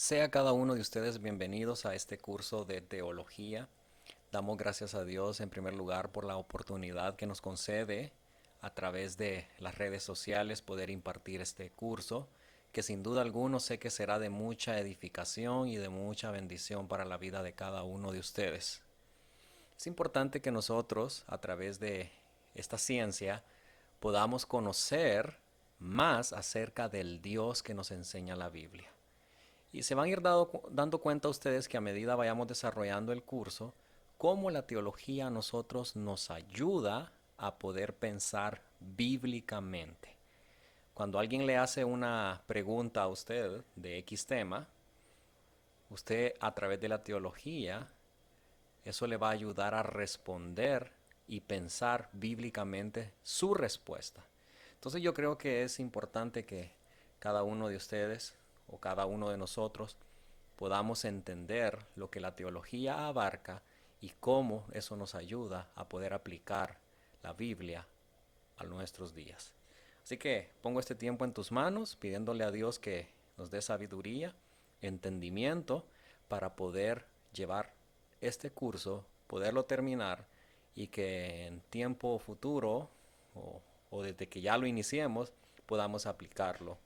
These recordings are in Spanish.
Sea cada uno de ustedes bienvenidos a este curso de teología. Damos gracias a Dios en primer lugar por la oportunidad que nos concede a través de las redes sociales poder impartir este curso, que sin duda alguna sé que será de mucha edificación y de mucha bendición para la vida de cada uno de ustedes. Es importante que nosotros, a través de esta ciencia, podamos conocer más acerca del Dios que nos enseña la Biblia. Y se van a ir dando cuenta ustedes que a medida vayamos desarrollando el curso, cómo la teología a nosotros nos ayuda a poder pensar bíblicamente. Cuando alguien le hace una pregunta a usted de X tema, usted a través de la teología, eso le va a ayudar a responder y pensar bíblicamente su respuesta. Entonces yo creo que es importante que cada uno de ustedes o cada uno de nosotros podamos entender lo que la teología abarca y cómo eso nos ayuda a poder aplicar la Biblia a nuestros días. Así que pongo este tiempo en tus manos, pidiéndole a Dios que nos dé sabiduría, entendimiento, para poder llevar este curso, poderlo terminar y que en tiempo futuro o desde que ya lo iniciemos podamos aplicarlo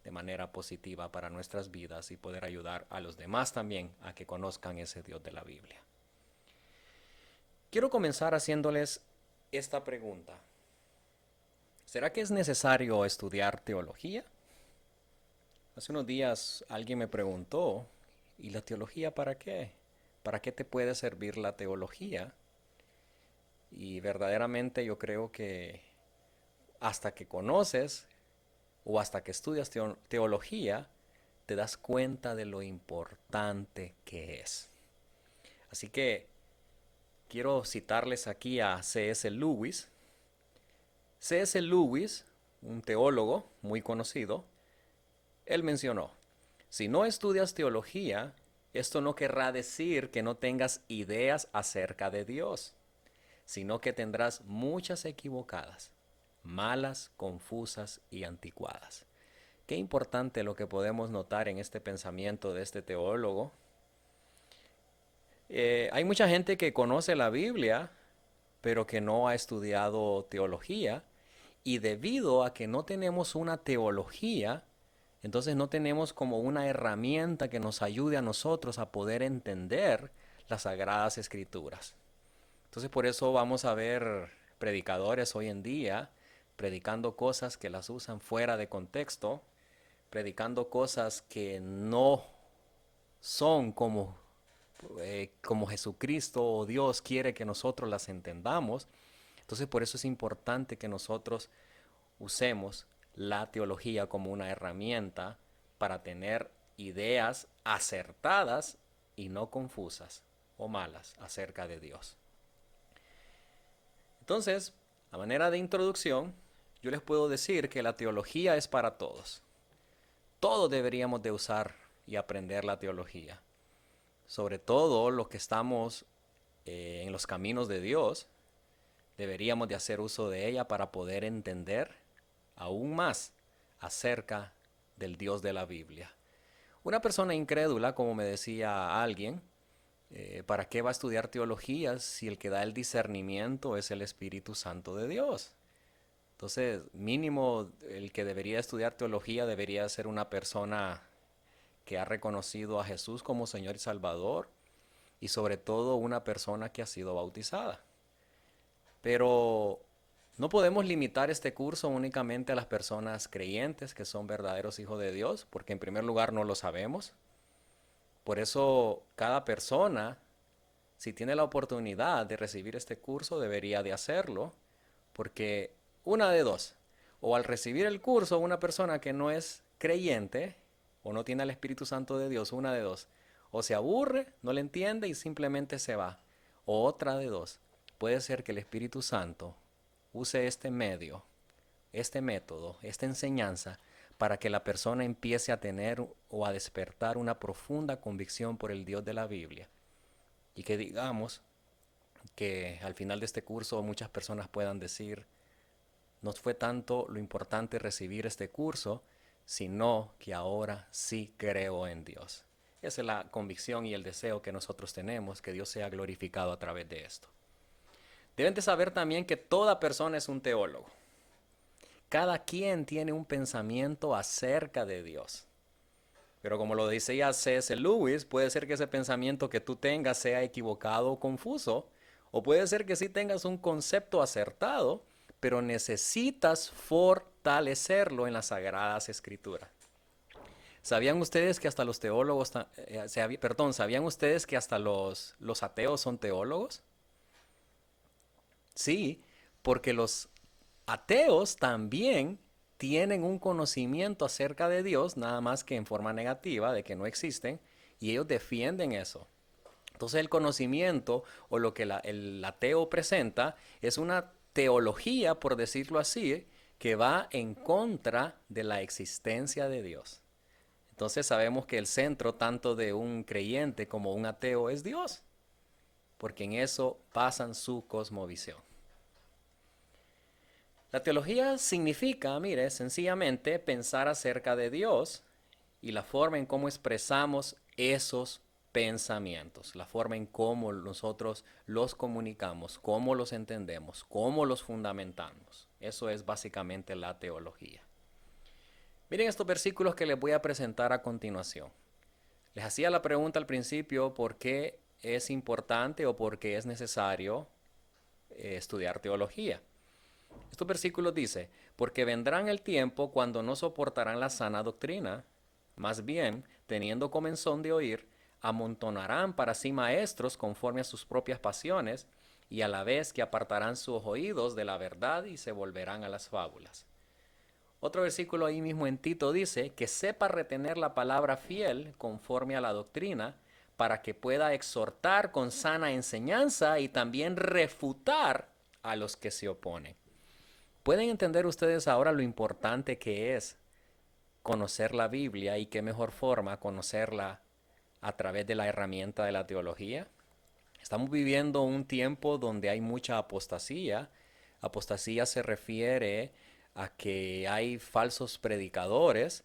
de manera positiva para nuestras vidas y poder ayudar a los demás también a que conozcan ese Dios de la Biblia. Quiero comenzar haciéndoles esta pregunta. ¿Será que es necesario estudiar teología? Hace unos días alguien me preguntó, ¿y la teología para qué? ¿Para qué te puede servir la teología? Y verdaderamente yo creo que hasta que conoces o hasta que estudias teología, te das cuenta de lo importante que es. Así que quiero citarles aquí a C.S. Lewis. C.S. Lewis, un teólogo muy conocido, él mencionó, si no estudias teología, esto no querrá decir que no tengas ideas acerca de Dios, sino que tendrás muchas equivocadas, malas, confusas y anticuadas. Qué importante lo que podemos notar en este pensamiento de este teólogo. Hay mucha gente que conoce la Biblia, pero que no ha estudiado teología, y debido a que no tenemos una teología, entonces no tenemos como una herramienta que nos ayude a nosotros a poder entender las sagradas escrituras. Entonces por eso vamos a ver predicadores hoy en día predicando cosas que las usan fuera de contexto, predicando cosas que no son como Jesucristo o Dios quiere que nosotros las entendamos. Entonces por eso es importante que nosotros usemos la teología como una herramienta para tener ideas acertadas y no confusas o malas acerca de Dios. Entonces, a manera de introducción, yo les puedo decir que la teología es para todos. Todos deberíamos de usar y aprender la teología. Sobre todo los que estamos en los caminos de Dios, deberíamos de hacer uso de ella para poder entender aún más acerca del Dios de la Biblia. Una persona incrédula, como me decía alguien, ¿para qué va a estudiar teología si el que da el discernimiento es el Espíritu Santo de Dios? Entonces, mínimo el que debería estudiar teología debería ser una persona que ha reconocido a Jesús como Señor y Salvador y sobre todo una persona que ha sido bautizada. Pero no podemos limitar este curso únicamente a las personas creyentes que son verdaderos hijos de Dios, porque en primer lugar no lo sabemos. Por eso cada persona, si tiene la oportunidad de recibir este curso, debería de hacerlo, porque una de dos, o al recibir el curso una persona que no es creyente o no tiene el Espíritu Santo de Dios, una de dos, o se aburre, no le entiende y simplemente se va, o otra de dos, puede ser que el Espíritu Santo use este medio, este método, esta enseñanza para que la persona empiece a tener o a despertar una profunda convicción por el Dios de la Biblia y que digamos que al final de este curso muchas personas puedan decir, no fue tanto lo importante recibir este curso, sino que ahora sí creo en Dios. Esa es la convicción y el deseo que nosotros tenemos, que Dios sea glorificado a través de esto. Deben de saber también que toda persona es un teólogo. Cada quien tiene un pensamiento acerca de Dios. Pero como lo decía C.S. Lewis, puede ser que ese pensamiento que tú tengas sea equivocado o confuso, o puede ser que sí tengas un concepto acertado, pero necesitas fortalecerlo en las Sagradas Escrituras. ¿Sabían ustedes que hasta los teólogos, sabían ustedes que hasta los ateos son teólogos? Sí, porque los ateos también tienen un conocimiento acerca de Dios, nada más que en forma negativa, de que no existen, y ellos defienden eso. Entonces el conocimiento o lo que el ateo presenta es una teología, por decirlo así, que va en contra de la existencia de Dios. Entonces sabemos que el centro tanto de un creyente como un ateo es Dios, porque en eso basan su cosmovisión. La teología significa, mire, sencillamente pensar acerca de Dios y la forma en cómo expresamos esos pensamientos, la forma en cómo nosotros los comunicamos, cómo los entendemos, cómo los fundamentamos. Eso es básicamente la teología. Miren estos versículos que les voy a presentar a continuación. Les hacía la pregunta al principio por qué es importante o por qué es necesario estudiar teología. Estos versículos dice, porque vendrán el tiempo cuando no soportarán la sana doctrina, más bien, teniendo comezón de oír, amontonarán para sí maestros conforme a sus propias pasiones, y a la vez que apartarán sus oídos de la verdad y se volverán a las fábulas. Otro versículo ahí mismo en Tito dice, que sepa retener la palabra fiel conforme a la doctrina, para que pueda exhortar con sana enseñanza y también refutar a los que se oponen. ¿Pueden entender ustedes ahora lo importante que es conocer la Biblia y qué mejor forma conocerla a través de la herramienta de la teología? Estamos viviendo un tiempo donde hay mucha apostasía. Apostasía se refiere a que hay falsos predicadores,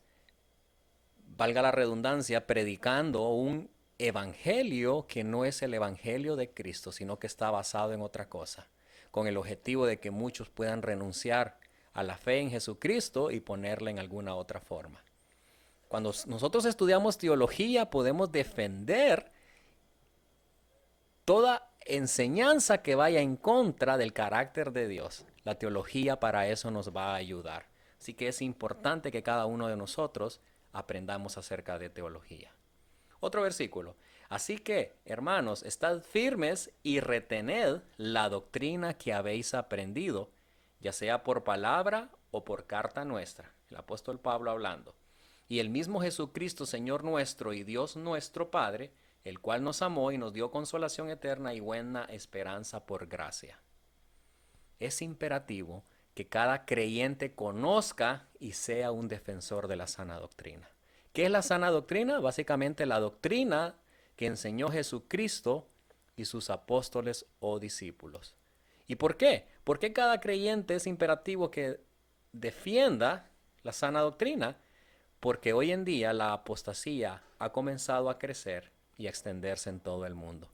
valga la redundancia, predicando un evangelio que no es el evangelio de Cristo, sino que está basado en otra cosa, con el objetivo de que muchos puedan renunciar a la fe en Jesucristo y ponerla en alguna otra forma. Cuando nosotros estudiamos teología, podemos defender toda enseñanza que vaya en contra del carácter de Dios. La teología para eso nos va a ayudar. Así que es importante que cada uno de nosotros aprendamos acerca de teología. Otro versículo. Así que, hermanos, estad firmes y retened la doctrina que habéis aprendido, ya sea por palabra o por carta nuestra. El apóstol Pablo hablando. Y el mismo Jesucristo, Señor nuestro y Dios nuestro Padre, el cual nos amó y nos dio consolación eterna y buena esperanza por gracia. Es imperativo que cada creyente conozca y sea un defensor de la sana doctrina. ¿Qué es la sana doctrina? Básicamente la doctrina que enseñó Jesucristo y sus apóstoles o discípulos. ¿Y por qué? ¿Por qué cada creyente es imperativo que defienda la sana doctrina? Porque hoy en día la apostasía ha comenzado a crecer y a extenderse en todo el mundo.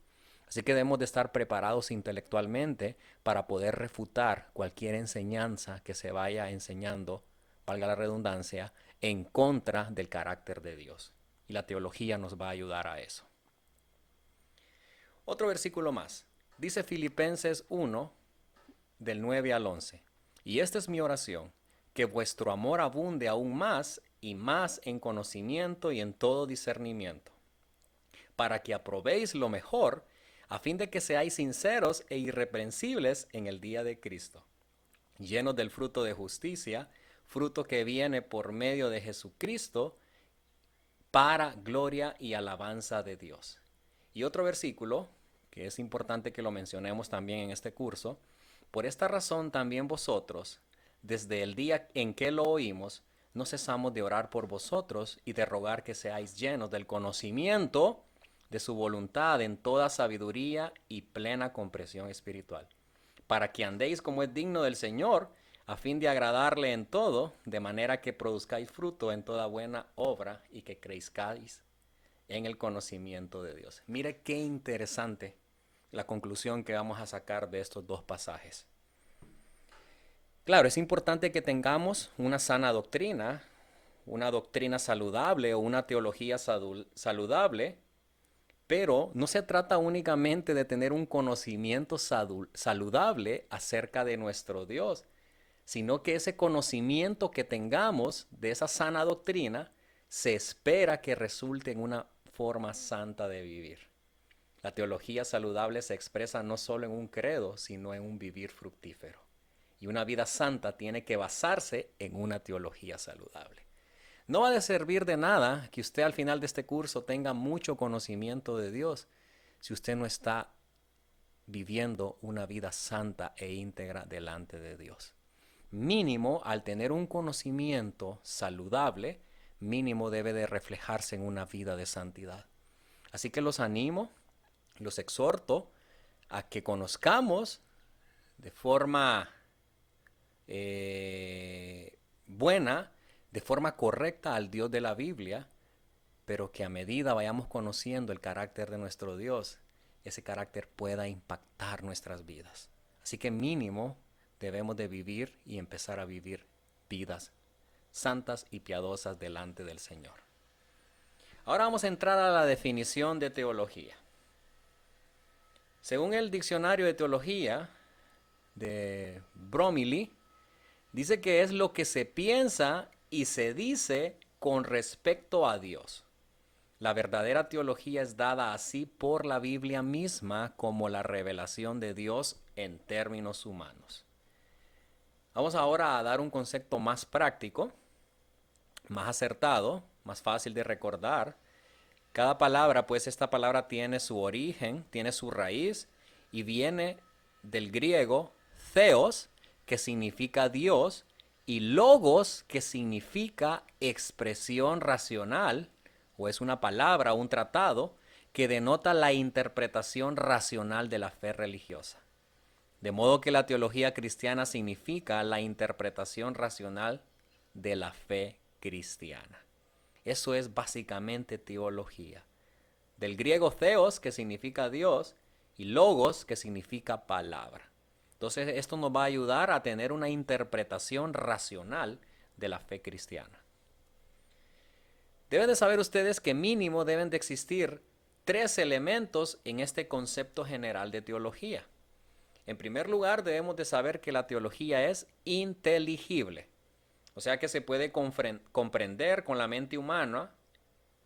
Así que debemos de estar preparados intelectualmente para poder refutar cualquier enseñanza que se vaya enseñando, valga la redundancia, en contra del carácter de Dios. Y la teología nos va a ayudar a eso. Otro versículo más. Dice Filipenses 1, del 9 al 11. Y esta es mi oración, que vuestro amor abunde aún más y más en conocimiento y en todo discernimiento, para que aprobéis lo mejor, a fin de que seáis sinceros e irreprensibles en el día de Cristo, llenos del fruto de justicia, fruto que viene por medio de Jesucristo, para gloria y alabanza de Dios. Y otro versículo, que es importante que lo mencionemos también en este curso, por esta razón también vosotros, desde el día en que lo oímos, no cesamos de orar por vosotros y de rogar que seáis llenos del conocimiento de su voluntad en toda sabiduría y plena comprensión espiritual, para que andéis como es digno del Señor, a fin de agradarle en todo, de manera que produzcáis fruto en toda buena obra y que crezcáis en el conocimiento de Dios. Mire qué interesante la conclusión que vamos a sacar de estos dos pasajes. Claro, es importante que tengamos una sana doctrina, una doctrina saludable o una teología saludable, pero no se trata únicamente de tener un conocimiento saludable acerca de nuestro Dios, sino que ese conocimiento que tengamos de esa sana doctrina se espera que resulte en una forma santa de vivir. La teología saludable se expresa no solo en un credo, sino en un vivir fructífero. Y una vida santa tiene que basarse en una teología saludable. No va a servir de nada que usted al final de este curso tenga mucho conocimiento de Dios si usted no está viviendo una vida santa e íntegra delante de Dios. Mínimo, al tener un conocimiento saludable, mínimo debe de reflejarse en una vida de santidad. Así que los animo, los exhorto a que conozcamos de forma buena, de forma correcta al Dios de la Biblia, pero que a medida vayamos conociendo el carácter de nuestro Dios, ese carácter pueda impactar nuestras vidas. Así que mínimo debemos de vivir y empezar a vivir vidas santas y piadosas delante del Señor. Ahora vamos a entrar a la definición de teología. Según el diccionario de teología de Bromiley, dice que es lo que se piensa y se dice con respecto a Dios. La verdadera teología es dada así por la Biblia misma como la revelación de Dios en términos humanos. Vamos ahora a dar un concepto más práctico, más acertado, más fácil de recordar. Cada palabra, pues esta palabra tiene su origen, tiene su raíz y viene del griego theos, que significa Dios, y logos, que significa expresión racional, o es una palabra, un tratado, que denota la interpretación racional de la fe religiosa. De modo que la teología cristiana significa la interpretación racional de la fe cristiana. Eso es básicamente teología. Del griego theos, que significa Dios, y logos, que significa palabra. Entonces esto nos va a ayudar a tener una interpretación racional de la fe cristiana. Deben de saber ustedes que mínimo deben de existir 3 elementos en este concepto general de teología. En primer lugar, debemos de saber que la teología es inteligible. O sea que se puede comprender con la mente humana,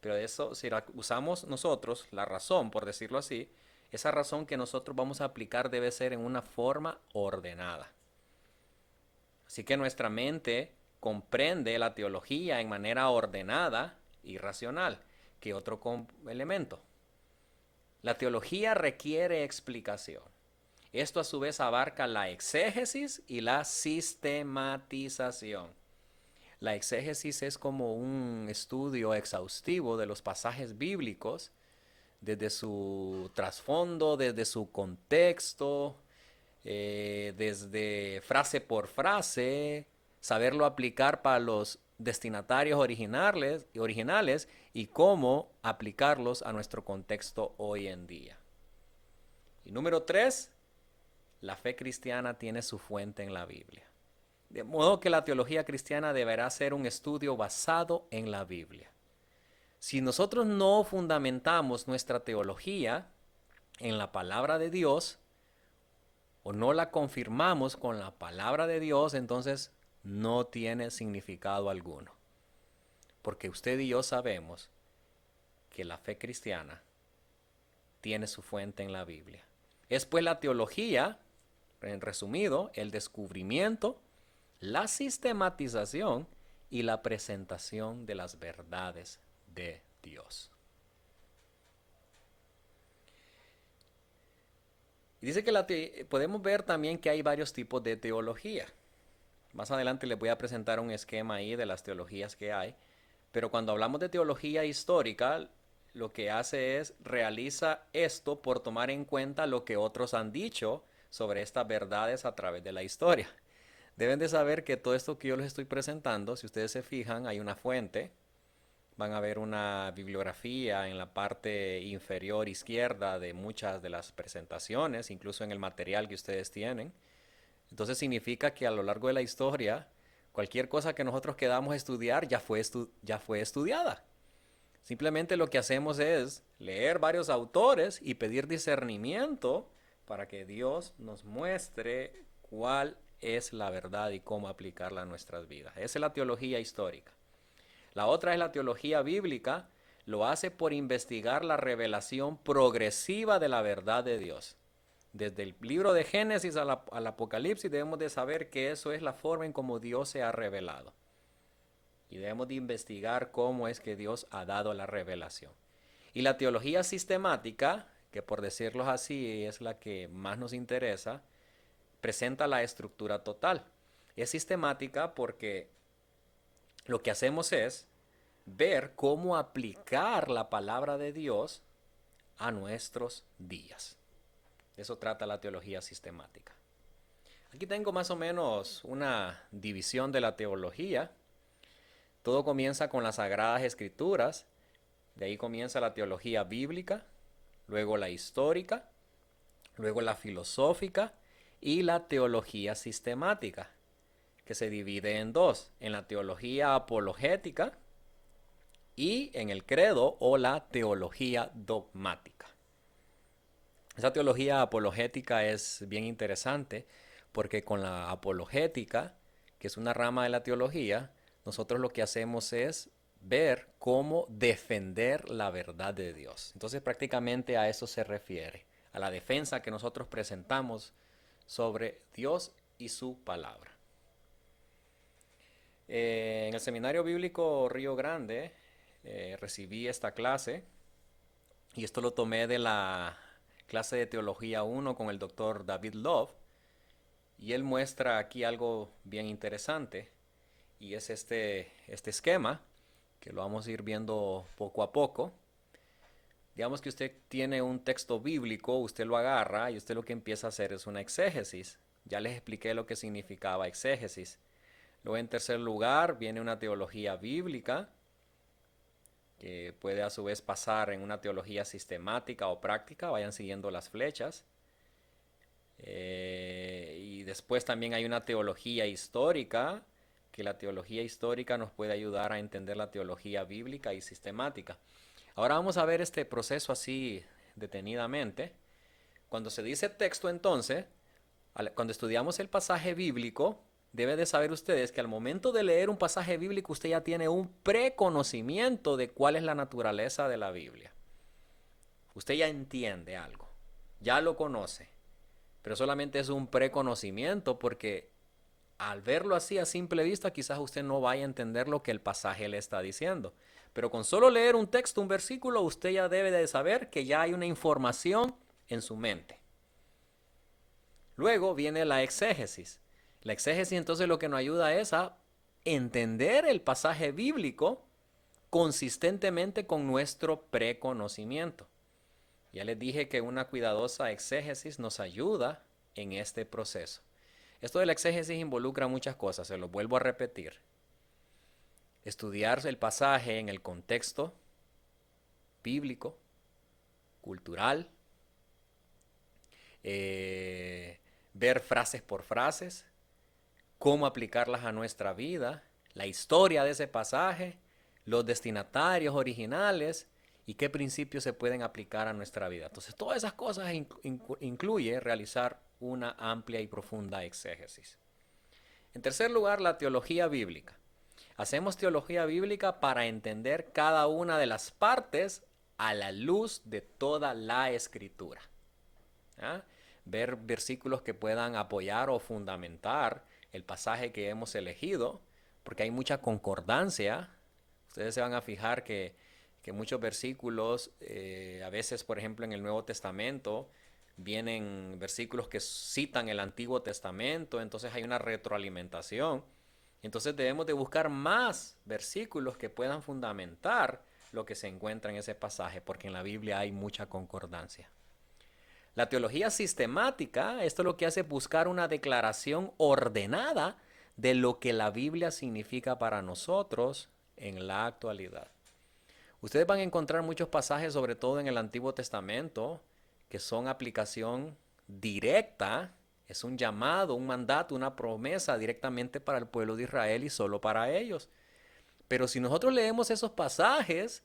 pero eso, si la usamos nosotros, la razón, por decirlo así, esa razón que nosotros vamos a aplicar debe ser en una forma ordenada. Así que nuestra mente comprende la teología en manera ordenada y racional. ¿Qué otro elemento? La teología requiere explicación. Esto a su vez abarca la exégesis y la sistematización. La exégesis es como un estudio exhaustivo de los pasajes bíblicos, desde su trasfondo, desde su contexto, desde frase por frase, saberlo aplicar para los destinatarios originales y cómo aplicarlos a nuestro contexto hoy en día. Y número 3, la fe cristiana tiene su fuente en la Biblia. De modo que la teología cristiana deberá ser un estudio basado en la Biblia. Si nosotros no fundamentamos nuestra teología en la palabra de Dios, o no la confirmamos con la palabra de Dios, entonces no tiene significado alguno. Porque usted y yo sabemos que la fe cristiana tiene su fuente en la Biblia. Es pues la teología, en resumido, el descubrimiento, la sistematización y la presentación de las verdades de Dios. Y dice que podemos ver también que hay varios tipos de teología. Más adelante les voy a presentar un esquema ahí de las teologías que hay. Pero cuando hablamos de teología histórica, lo que hace es realiza esto por tomar en cuenta lo que otros han dicho sobre estas verdades a través de la historia. Deben de saber que todo esto que yo les estoy presentando, si ustedes se fijan, hay una fuente. van a ver una bibliografía en la parte inferior izquierda de muchas de las presentaciones, incluso en el material que ustedes tienen. Entonces significa que a lo largo de la historia, cualquier cosa que nosotros queramos estudiar ya fue estudiada. Simplemente lo que hacemos es leer varios autores y pedir discernimiento para que Dios nos muestre cuál es la verdad y cómo aplicarla a nuestras vidas. Esa es la teología histórica. La otra es la teología bíblica. Lo hace por investigar la revelación progresiva de la verdad de Dios. Desde el libro de Génesis al Apocalipsis debemos de saber que eso es la forma en cómo Dios se ha revelado. Y debemos de investigar cómo es que Dios ha dado la revelación. Y la teología sistemática, que por decirlo así es la que más nos interesa, presenta la estructura total. Es sistemática porque lo que hacemos es ver cómo aplicar la palabra de Dios a nuestros días. De eso trata la teología sistemática. Aquí tengo más o menos una división de la teología. Todo comienza con las Sagradas Escrituras, de ahí comienza la teología bíblica, luego la histórica, luego la filosófica y la teología sistemática, que se divide en dos, en la teología apologética y en el credo o la teología dogmática. Esa teología apologética es bien interesante porque con la apologética, que es una rama de la teología, nosotros lo que hacemos es ver cómo defender la verdad de Dios. Entonces prácticamente a eso se refiere, a la defensa que nosotros presentamos sobre Dios y su palabra. En el Seminario Bíblico Río Grande recibí esta clase y esto lo tomé de la clase de Teología 1 con el doctor David Love y él muestra aquí algo bien interesante y es este esquema que lo vamos a ir viendo poco a poco. Digamos que usted tiene un texto bíblico, usted lo agarra y usted lo que empieza a hacer es una exégesis. Ya les expliqué lo que significaba exégesis. Luego, en tercer lugar, viene una teología bíblica, que puede a su vez pasar en una teología sistemática o práctica, vayan siguiendo las flechas. Y después también hay una teología histórica, que la teología histórica nos puede ayudar a entender la teología bíblica y sistemática. Ahora vamos a ver este proceso así detenidamente. Cuando se dice texto, entonces, cuando estudiamos el pasaje bíblico, debe de saber ustedes que al momento de leer un pasaje bíblico usted ya tiene un preconocimiento de cuál es la naturaleza de la Biblia. Usted ya entiende algo, ya lo conoce, pero solamente es un preconocimiento porque al verlo así a simple vista quizás usted no vaya a entender lo que el pasaje le está diciendo. Pero con solo leer un texto, un versículo, usted ya debe de saber que ya hay una información en su mente. Luego viene la exégesis. La exégesis entonces lo que nos ayuda es a entender el pasaje bíblico consistentemente con nuestro preconocimiento. Ya les dije que una cuidadosa exégesis nos ayuda en este proceso. Esto de la exégesis involucra muchas cosas, se lo vuelvo a repetir. Estudiar el pasaje en el contexto bíblico, cultural, ver frases por frases, cómo aplicarlas a nuestra vida, la historia de ese pasaje, los destinatarios originales y qué principios se pueden aplicar a nuestra vida. Entonces, todas esas cosas incluye realizar una amplia y profunda exégesis. En tercer lugar, la teología bíblica. Hacemos teología bíblica para entender cada una de las partes a la luz de toda la escritura. ¿Ah? Ver versículos que puedan apoyar o fundamentar el pasaje que hemos elegido, porque hay mucha concordancia. Ustedes se van a fijar que muchos versículos, a veces por ejemplo en el Nuevo Testamento, vienen versículos que citan el Antiguo Testamento, entonces hay una retroalimentación. Entonces debemos de buscar más versículos que puedan fundamentar lo que se encuentra en ese pasaje, porque en la Biblia hay mucha concordancia. La teología sistemática, esto lo que hace es buscar una declaración ordenada de lo que la Biblia significa para nosotros en la actualidad. Ustedes van a encontrar muchos pasajes, sobre todo en el Antiguo Testamento, que son aplicación directa, es un llamado, un mandato, una promesa directamente para el pueblo de Israel y solo para ellos. Pero si nosotros leemos esos pasajes,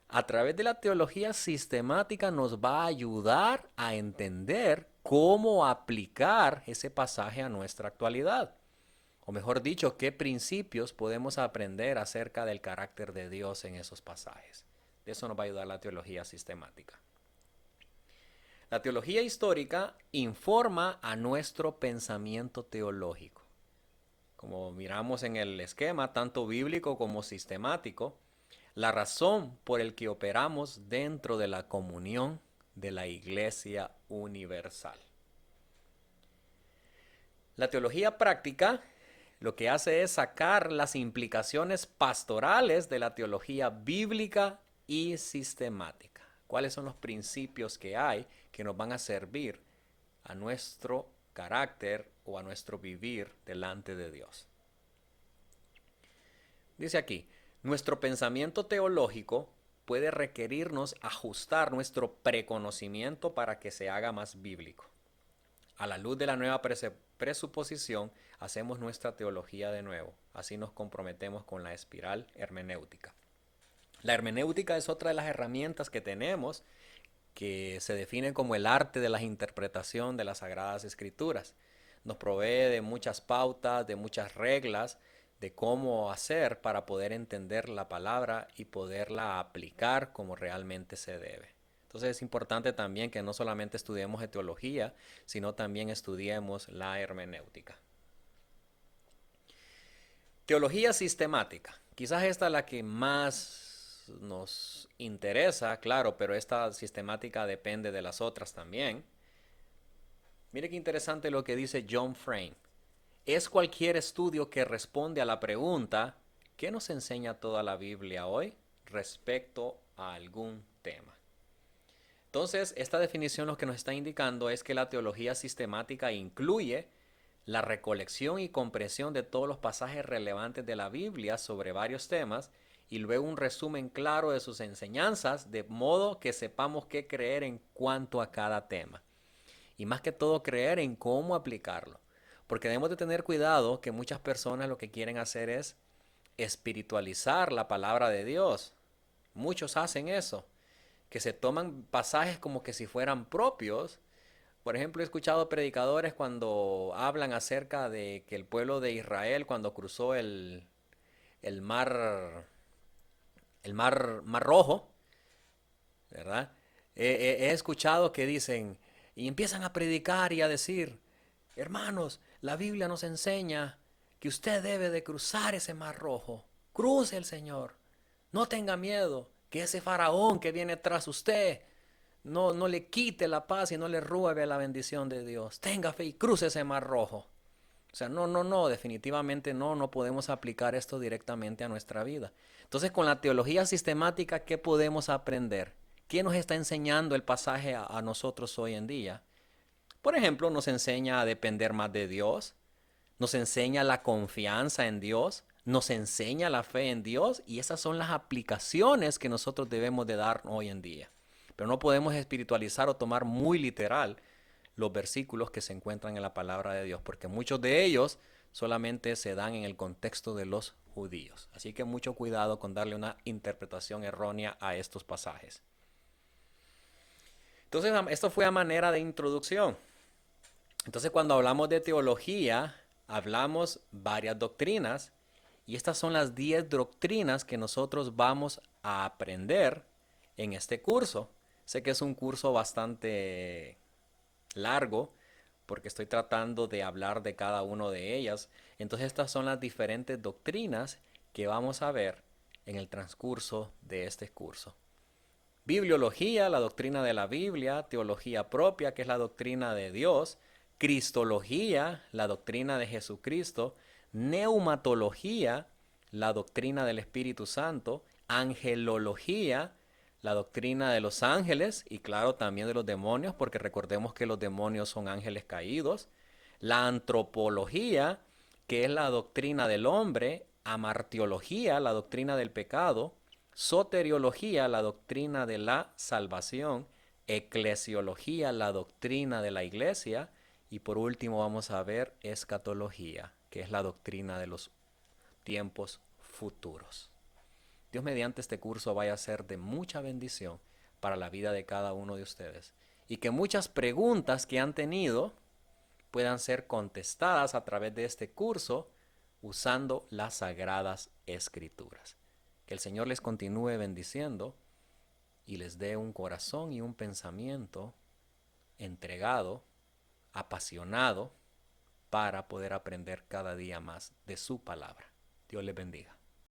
a través de la teología sistemática nos va a ayudar a entender cómo aplicar ese pasaje a nuestra actualidad. O mejor dicho, qué principios podemos aprender acerca del carácter de Dios en esos pasajes. De eso nos va a ayudar la teología sistemática. La teología histórica informa a nuestro pensamiento teológico. Como miramos en el esquema, tanto bíblico como sistemático, la razón por el que operamos dentro de la comunión de la Iglesia Universal. La teología práctica lo que hace es sacar las implicaciones pastorales de la teología bíblica y sistemática. ¿Cuáles son los principios que hay que nos van a servir a nuestro carácter o a nuestro vivir delante de Dios? Dice aquí, nuestro pensamiento teológico puede requerirnos ajustar nuestro preconocimiento para que se haga más bíblico. A la luz de la nueva presuposición, hacemos nuestra teología de nuevo. Así nos comprometemos con la espiral hermenéutica. La hermenéutica es otra de las herramientas que tenemos que se define como el arte de la interpretación de las Sagradas Escrituras. Nos provee de muchas pautas, de muchas reglas, de cómo hacer para poder entender la palabra y poderla aplicar como realmente se debe. Entonces es importante también que no solamente estudiemos teología, sino también estudiemos la hermenéutica. Teología sistemática. Quizás esta es la que más nos interesa, claro, pero esta sistemática depende de las otras también. Mire qué interesante lo que dice John Frame. Es cualquier estudio que responde a la pregunta, ¿qué nos enseña toda la Biblia hoy respecto a algún tema? Entonces, esta definición lo que nos está indicando es que la teología sistemática incluye la recolección y comprensión de todos los pasajes relevantes de la Biblia sobre varios temas y luego un resumen claro de sus enseñanzas, de modo que sepamos qué creer en cuanto a cada tema. Y más que todo creer en cómo aplicarlo. Porque debemos de tener cuidado que muchas personas lo que quieren hacer es espiritualizar la palabra de Dios. Muchos hacen eso, que se toman pasajes como que si fueran propios. Por ejemplo, he escuchado predicadores cuando hablan acerca de que el pueblo de Israel cuando cruzó el mar, mar Rojo, ¿verdad? He escuchado que dicen, y empiezan a predicar y a decir, hermanos, la Biblia nos enseña que usted debe de cruzar ese mar rojo. Cruce el Señor. No tenga miedo que ese faraón que viene tras usted no le quite la paz y no le robe la bendición de Dios. Tenga fe y cruce ese mar rojo. O sea, no, definitivamente no podemos aplicar esto directamente a nuestra vida. Entonces, con la teología sistemática, ¿qué podemos aprender? ¿Qué nos está enseñando el pasaje a nosotros hoy en día? Por ejemplo, nos enseña a depender más de Dios, nos enseña la confianza en Dios, nos enseña la fe en Dios y esas son las aplicaciones que nosotros debemos de dar hoy en día. Pero no podemos espiritualizar o tomar muy literal los versículos que se encuentran en la palabra de Dios, porque muchos de ellos solamente se dan en el contexto de los judíos. Así que mucho cuidado con darle una interpretación errónea a estos pasajes. Entonces, esto fue a manera de introducción. Entonces, cuando hablamos de teología, hablamos varias doctrinas y estas son las 10 doctrinas que nosotros vamos a aprender en este curso. Sé que es un curso bastante largo porque estoy tratando de hablar de cada una de ellas. Entonces, estas son las diferentes doctrinas que vamos a ver en el transcurso de este curso. Bibliología, la doctrina de la Biblia; teología propia, que es la doctrina de Dios; cristología, la doctrina de Jesucristo; neumatología, la doctrina del Espíritu Santo; angelología, la doctrina de los ángeles y claro también de los demonios, porque recordemos que los demonios son ángeles caídos; la antropología, que es la doctrina del hombre; amartiología, la doctrina del pecado; soteriología, la doctrina de la salvación, eclesiología, la doctrina de la iglesia, y por último vamos a ver escatología, que es la doctrina de los tiempos futuros. Dios mediante este curso vaya a ser de mucha bendición para la vida de cada uno de ustedes y que muchas preguntas que han tenido puedan ser contestadas a través de este curso usando las sagradas escrituras. Que el Señor les continúe bendiciendo y les dé un corazón y un pensamiento entregado, apasionado, para poder aprender cada día más de su palabra. Dios les bendiga.